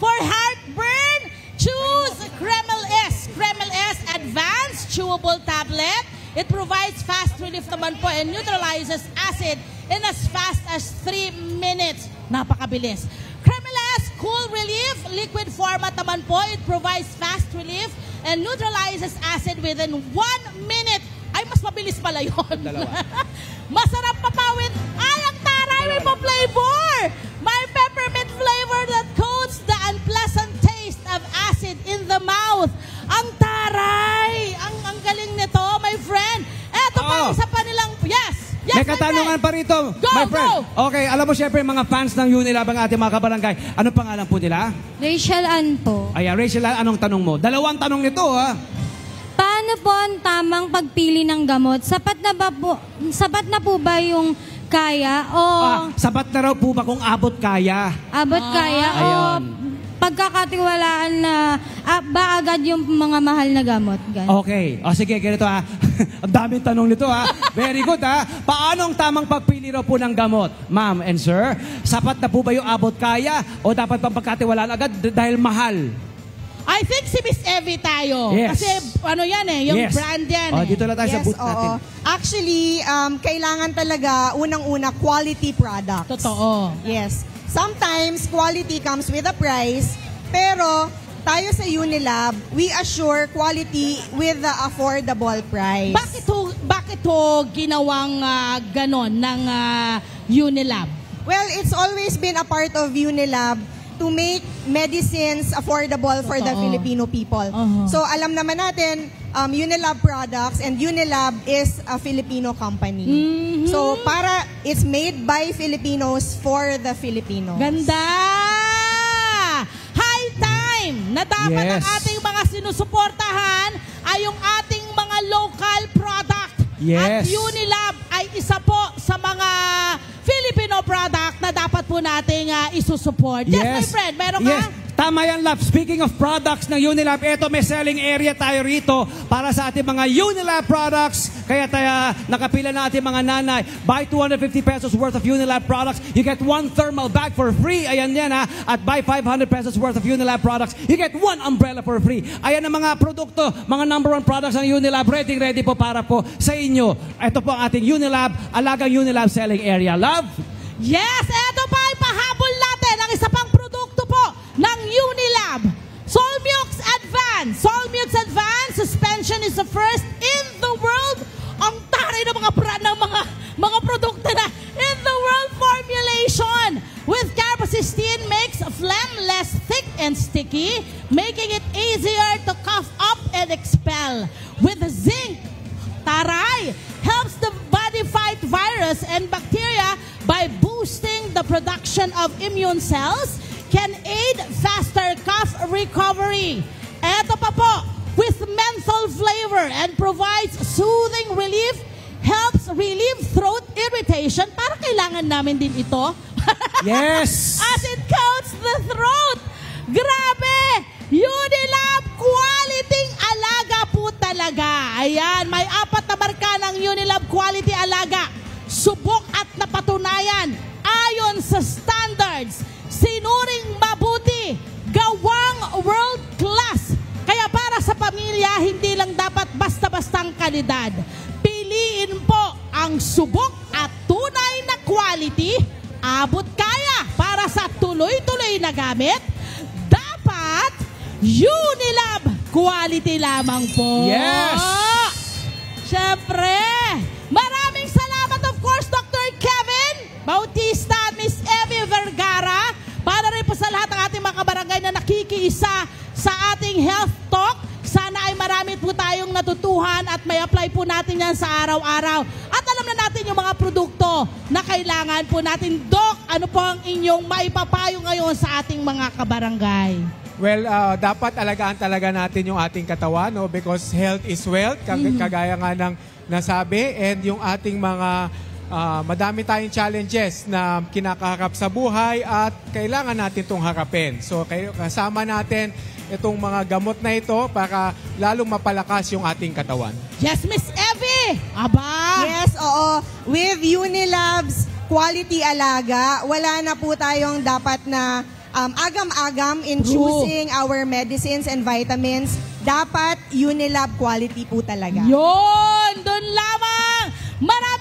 For heartburn, choose Kreml S. Kreml S Advanced Chewable Tablet. It provides fast relief naman po and neutralizes acid in as fast as 3 minutes. Napakabilis. Kreml S Cool Relief Liquid format naman po. It provides fast relief and neutralizes acid within 1 minute. Ay, mas mabilis pala yun. Masarap papawid. Ay, ang taray, may pa-flavor. May peppermint flavor that coats the unpleasant taste of acid in the mouth. Ang taray. Ang galing nito, my friend. Eto pa, isa pa nilang, yes. Yes, may katanungan pa rito, my friend. Okay, alam mo syempre mga fans ng Unilab ang ating mga kabarangay. Anong pangalan po nila? Rachel Ann po. Ayan, Rachel Ann, anong tanong mo? 2 tanong nito, ha? Paano po ang tamang pagpili ng gamot? Sapat na po ba yung kaya o sapat na raw po ba kung abot kaya? Abot kaya o pagkakatiwalaan na ba agad yung mga mahal na gamot? Okay. O sige, ganito ha. Ang daming tanong nito ha. Very good ha. Paano ang tamang pagpili raw po ng gamot? Ma'am and sir, sapat na po ba yung abot kaya o dapat pang pagkatiwalaan agad dahil mahal? I think si Miss Evie tayo. Yes. Kasi ano yan eh, yung brand yan eh. Dito lang tayo sa booth natin. Actually, kailangan talaga unang-una quality products. Totoo. Yes. Sometimes quality comes with a price, pero tayo sa Unilab, we assure quality with the affordable price. Bakit ho ginawang ganon ng Unilab? Well, it's always been a part of Unilab to make medicines affordable for the Filipino people. So alam naman natin, Unilab products, and Unilab is a Filipino company. So para it's made by Filipinos for the Filipinos. Ganda! High time na dapat ang ating mga sinusuportahan ay yung ating mga local product. At Unilab ay isa po sa mga Filipino product na dapat po nating isusupport. Yes, my friend, meron ka? Tama yan, Lab. Speaking of products ng Unilab, eto may selling area tayo rito para sa ating mga Unilab products. Kaya tayo nakapila na ating mga nanay. Buy 250 pesos worth of Unilab products, you get 1 thermal bag for free. Ayan yan ha. At buy 500 pesos worth of Unilab products, you get 1 umbrella for free. Ayan ang mga produkto, mga #1 products ng Unilab. Ready po para po sa inyo. Ito po ang ating Unilab, alagang Unilab selling area. Love? Yes, eto pa ay pahabol natin ang isa pang produkto po ng Unilab. Solmux Advance. Solmux Advance suspension is the first in the world. Ang taray ng mga brand ng mga produkto na in the world formulation. With carbocysteine makes phlegm less thick and sticky, making it easier to cough up and expel. With zinc, taray, helps the body fight virus and bacteria by boosting the production of immune cells, can aid faster cough recovery. Eto pa po, with menthol flavor and provides soothing relief, helps relieve throat irritation. Parang kailangan namin din ito. Yes! As it coats the throat. Grabe! Unilab quality alaga po talaga. Ayan, may 4 na marka ng Unilab quality alaga. Subok at napatunayan ayon sa standards. Sinuring mabuti, gawang world class. Kaya para sa pamilya, hindi lang dapat basta-bastang kalidad. Piliin po ang subok at tunay na quality, abot kaya para sa tuloy-tuloy na gamit. Dapat Unilab quality lamang po. Yes! Siyempre, maraming salamat of course Dr. Kevin Bautista at Miss Evie Vergara, para rin po sa lahat ng ating mga kabarangay na nakikiisa sa ating health talk. Sana ay marami po tayong natutuhan at may apply po natin yan sa araw-araw. At alam na natin yung mga produkto na kailangan po natin. Doc, ano po ang inyong maipapayo ngayon sa ating mga kabarangay? Well, dapat alagaan talaga natin yung ating katawan, no? Because health is wealth, kagaya nga ng nasabi. And yung ating mga madami tayong challenges na kinakaharap sa buhay at kailangan natin itong harapin. So kasama natin itong mga gamot na ito para lalong mapalakas yung ating katawan. Yes, Miss Evie! Aba! Yes, oo. With Unilab's quality alaga, wala na po tayong dapat na agam-agam in True. choosing our medicines and vitamins. Dapat Unilab quality po talaga. Yun! Doon lamang! Maraming